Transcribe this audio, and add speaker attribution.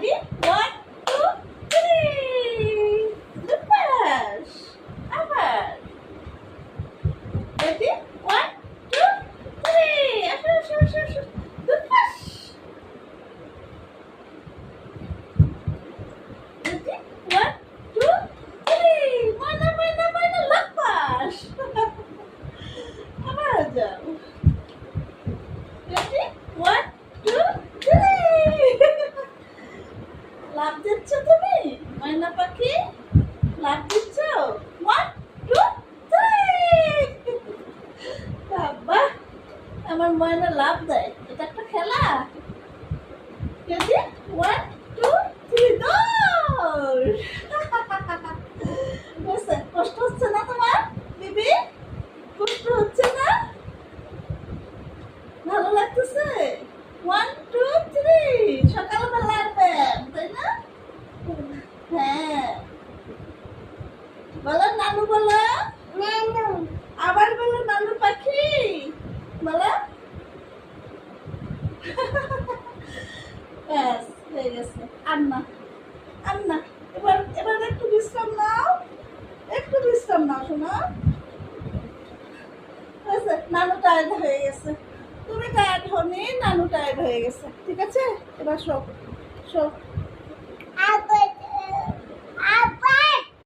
Speaker 1: Ready? 1, 2, 3. দুপাশ আবার Ready? 1, 2, 3. আসো আসো আসো আসো দুপাশ Ready? 1, 2, 3. ময়না ময়না ময়না লাপাস আবার যাও Ready? 1, 2, 3. লাভ দিচ্ছ তুমি ময়না পাখি লাভ দিচ্ছ 1, 2, 3. বাবা আমার ময়না লাভ দেয় এটা একটা খেলা Ready? 1, 2, 3. দৌড় কষ্ট হচ্ছে না তোমার বিবি কষ্ট হচ্ছে না ভালো লাগতেছে 1, 2, 3. সকালবেলার ব্যায়াম তাই না হ্যাঁ বলো নানু বলো নানু আবার বলো নানু পাখি বলো ব্যাস হয়ে গেছে আর না আর না এবার এবার একটু বিশ্রাম নাও শোনা নানু টায়ার্ড হয়ে গেছে তুমি টায়ার্ড হনি নানু টায়ার্ড হয়ে গেছে ঠিক আছে এবার শো